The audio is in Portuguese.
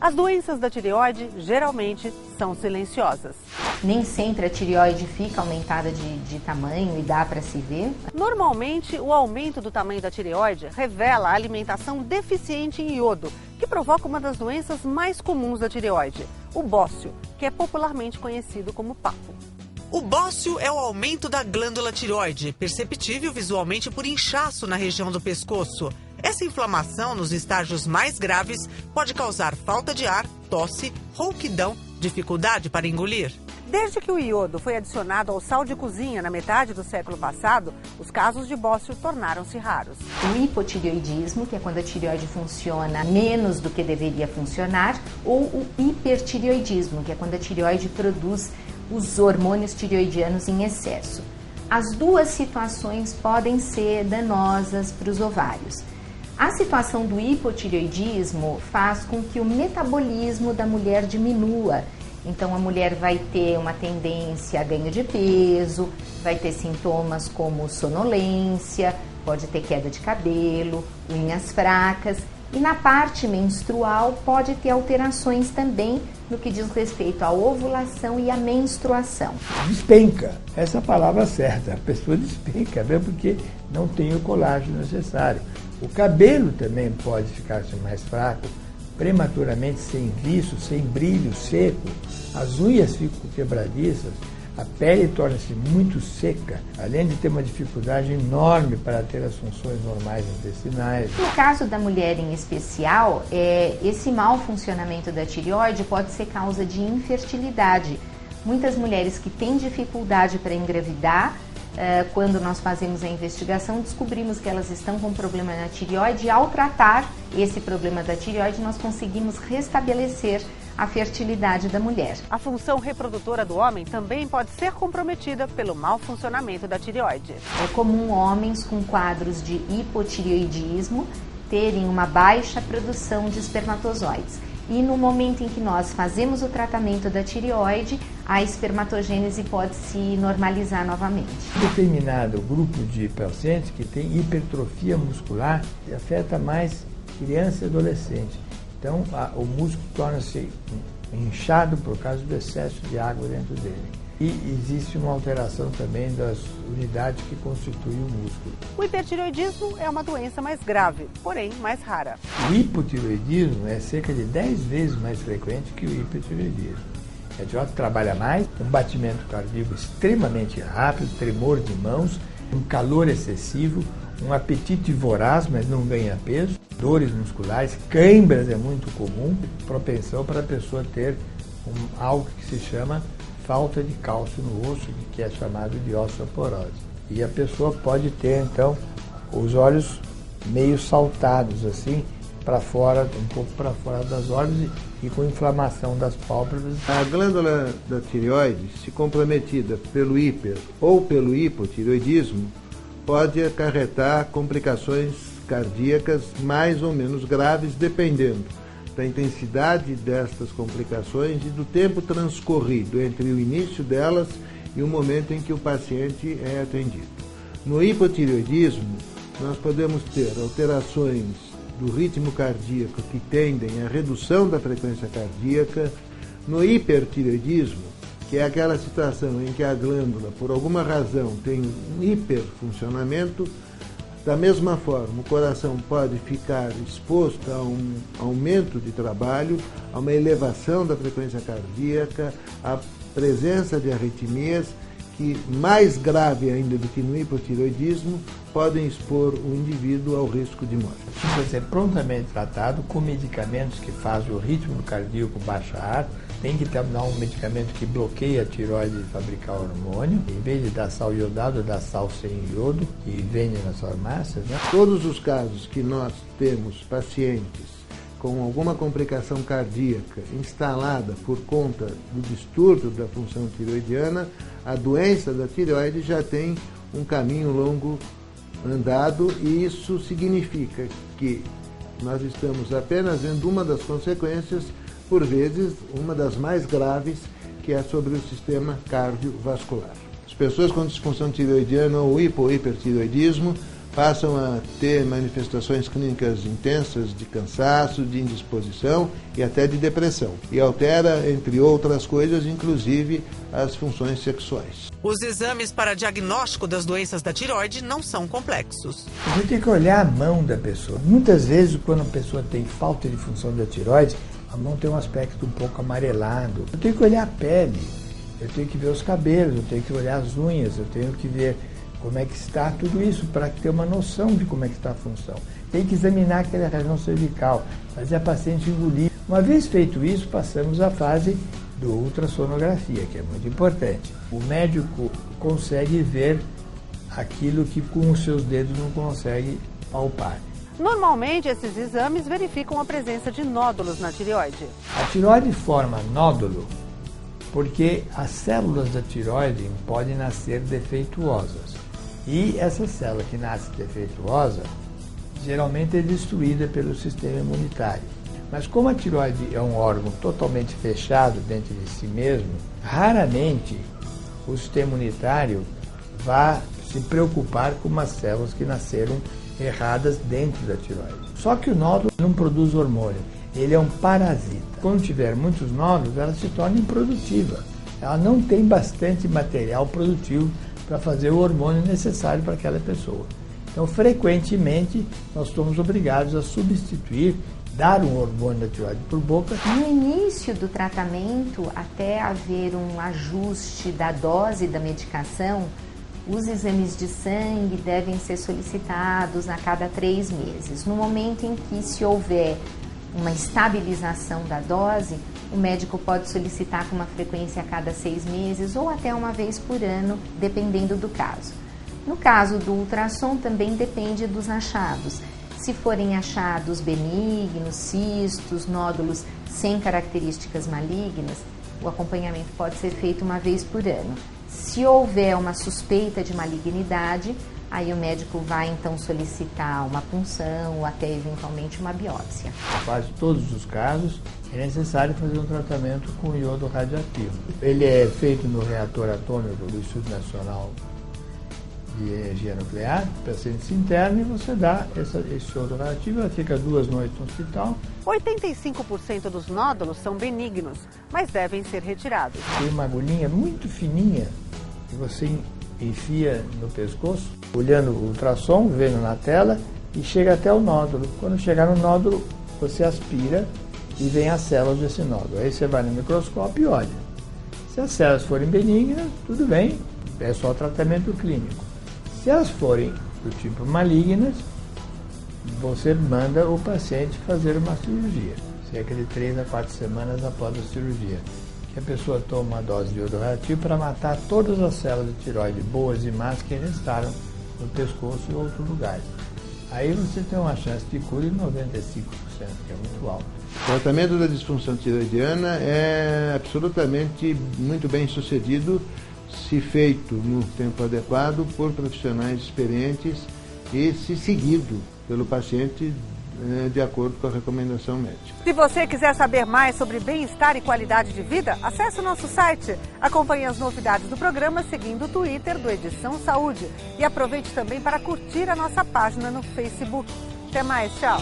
As doenças da tireoide geralmente são silenciosas. Nem sempre a tireoide fica aumentada de tamanho e dá para se ver. Normalmente, o aumento do tamanho da tireoide revela a alimentação deficiente em iodo, que provoca uma das doenças mais comuns da tireoide, o bócio, que é popularmente conhecido como papo. O bócio é o aumento da glândula tireoide, perceptível visualmente por inchaço na região do pescoço. Essa inflamação, nos estágios mais graves, pode causar falta de ar, tosse, rouquidão, dificuldade para engolir. Desde que o iodo foi adicionado ao sal de cozinha na metade do século passado, os casos de bócio tornaram-se raros. O hipotireoidismo, que é quando a tireoide funciona menos do que deveria funcionar, ou o hipertireoidismo, que é quando a tireoide produz os hormônios tireoidianos em excesso. As duas situações podem ser danosas para os ovários. A situação do hipotireoidismo faz com que o metabolismo da mulher diminua. Então a mulher vai ter uma tendência a ganho de peso, vai ter sintomas como sonolência, pode ter queda de cabelo, unhas fracas. E na parte menstrual pode ter alterações também no que diz respeito à ovulação e à menstruação. Despenca, essa é a palavra certa, a pessoa despenca, mesmo porque não tem o colágeno necessário. O cabelo também pode ficar mais fraco, prematuramente sem viço, sem brilho, seco. As unhas ficam quebradiças, a pele torna-se muito seca, além de ter uma dificuldade enorme para ter as funções normais intestinais. No caso da mulher em especial, esse mau funcionamento da tireoide pode ser causa de infertilidade. Muitas mulheres que têm dificuldade para engravidar, quando nós fazemos a investigação, descobrimos que elas estão com problema na tireoide e ao tratar esse problema da tireoide, nós conseguimos restabelecer a fertilidade da mulher. A função reprodutora do homem também pode ser comprometida pelo mau funcionamento da tireoide. É comum homens com quadros de hipotireoidismo terem uma baixa produção de espermatozoides. E no momento em que nós fazemos o tratamento da tireoide, a espermatogênese pode se normalizar novamente. Determinado grupo de pacientes que tem hipertrofia muscular afeta mais criança e adolescente. Então, o músculo torna-se inchado por causa do excesso de água dentro dele. E existe uma alteração também das unidades que constituem o músculo. O hipertireoidismo é uma doença mais grave, porém mais rara. O hipotireoidismo é cerca de 10 vezes mais frequente que o hipertireoidismo. A tireoide trabalha mais, um batimento cardíaco extremamente rápido, tremor de mãos, um calor excessivo, um apetite voraz, mas não ganha peso, dores musculares, câimbras é muito comum, propensão para a pessoa ter algo que se chama falta de cálcio no osso, que é chamado de osteoporose. E a pessoa pode ter, então, os olhos meio saltados, assim, para fora, um pouco para fora das órbitas e com inflamação das pálpebras. A glândula da tireoide, se comprometida pelo hiper ou pelo hipotireoidismo, pode acarretar complicações cardíacas mais ou menos graves, dependendo da intensidade destas complicações e do tempo transcorrido entre o início delas e o momento em que o paciente é atendido. No hipotireoidismo, nós podemos ter alterações do ritmo cardíaco que tendem à redução da frequência cardíaca. No hipertireoidismo, que é aquela situação em que a glândula, por alguma razão, tem um hiperfuncionamento, da mesma forma, o coração pode ficar exposto a um aumento de trabalho, a uma elevação da frequência cardíaca, a presença de arritmias que, mais grave ainda do que no hipotireoidismo, podem expor o indivíduo ao risco de morte. Precisa ser prontamente tratado com medicamentos que fazem o ritmo cardíaco baixar. Tem que dar um medicamento que bloqueia a tireoide de fabricar hormônio. Em vez de dar sal iodado, dá sal sem iodo, que vende nas farmácias, né? Todos os casos que nós temos pacientes com alguma complicação cardíaca instalada por conta do distúrbio da função tireoidiana, a doença da tireoide já tem um caminho longo andado, e isso significa que nós estamos apenas vendo uma das consequências, por vezes uma das mais graves, que é sobre o sistema cardiovascular. As pessoas com disfunção tireoidiana ou hipotireoidismo passam a ter manifestações clínicas intensas de cansaço, de indisposição e até de depressão. E altera, entre outras coisas, inclusive as funções sexuais. Os exames para diagnóstico das doenças da tireoide não são complexos. A gente tem que olhar a mão da pessoa. Muitas vezes, quando a pessoa tem falta de função da tireoide, a mão tem um aspecto um pouco amarelado. Eu tenho que olhar a pele, eu tenho que ver os cabelos, eu tenho que olhar as unhas, eu tenho que ver como é que está tudo isso, para ter uma noção de como é que está a função. Tem que examinar aquela região cervical, fazer a paciente engolir. Uma vez feito isso, passamos à fase do ultrassonografia, que é muito importante. O médico consegue ver aquilo que com os seus dedos não consegue palpar. Normalmente, esses exames verificam a presença de nódulos na tireoide. A tireoide forma nódulo porque as células da tireoide podem nascer defeituosas. E essa célula que nasce defeituosa, geralmente é destruída pelo sistema imunitário. Mas como a tireoide é um órgão totalmente fechado dentro de si mesmo, raramente o sistema imunitário vai se preocupar com umas células que nasceram erradas dentro da tireoide. Só que o nódulo não produz hormônio, ele é um parasita. Quando tiver muitos nódulos, ela se torna improdutiva. Ela não tem bastante material produtivo para fazer o hormônio necessário para aquela pessoa. Então, frequentemente, nós somos obrigados a substituir, dar um hormônio da tireoide por boca. No início do tratamento, até haver um ajuste da dose da medicação, os exames de sangue devem ser solicitados a cada 3 meses. No momento em que se houver uma estabilização da dose, o médico pode solicitar com uma frequência a cada 6 meses ou até uma vez por ano, dependendo do caso. No caso do ultrassom, também depende dos achados. Se forem achados benignos, cistos, nódulos sem características malignas, o acompanhamento pode ser feito uma vez por ano. Se houver uma suspeita de malignidade, aí o médico vai então solicitar uma punção ou até eventualmente uma biópsia. Em quase todos os casos é necessário fazer um tratamento com iodo radioativo. Ele é feito no reator atômico do Instituto Nacional de Energia Nuclear, o paciente se interna e você dá esse iodo radioativo, ela fica 2 noites no hospital. 85% dos nódulos são benignos, mas devem ser retirados. Tem uma agulhinha muito fininha que você enfia no pescoço, olhando o ultrassom, vendo na tela e chega até o nódulo. Quando chegar no nódulo, você aspira e vem as células desse nódulo. Aí você vai no microscópio e olha. Se as células forem benignas, tudo bem, é só tratamento clínico. Se elas forem do tipo malignas, você manda o paciente fazer uma cirurgia, cerca de 3 a 4 semanas após a cirurgia. Que a pessoa toma uma dose de iodo radioativo para matar todas as células de tireoide, boas e más, que restaram no pescoço e outros lugares. Aí você tem uma chance de cura de 95%, que é muito alto. O tratamento da disfunção tireoidiana é absolutamente muito bem sucedido se feito no tempo adequado por profissionais experientes e se seguido pelo paciente de acordo com a recomendação médica. Se você quiser saber mais sobre bem-estar e qualidade de vida, acesse o nosso site. Acompanhe as novidades do programa seguindo o Twitter do Edição Saúde. E aproveite também para curtir a nossa página no Facebook. Até mais, tchau!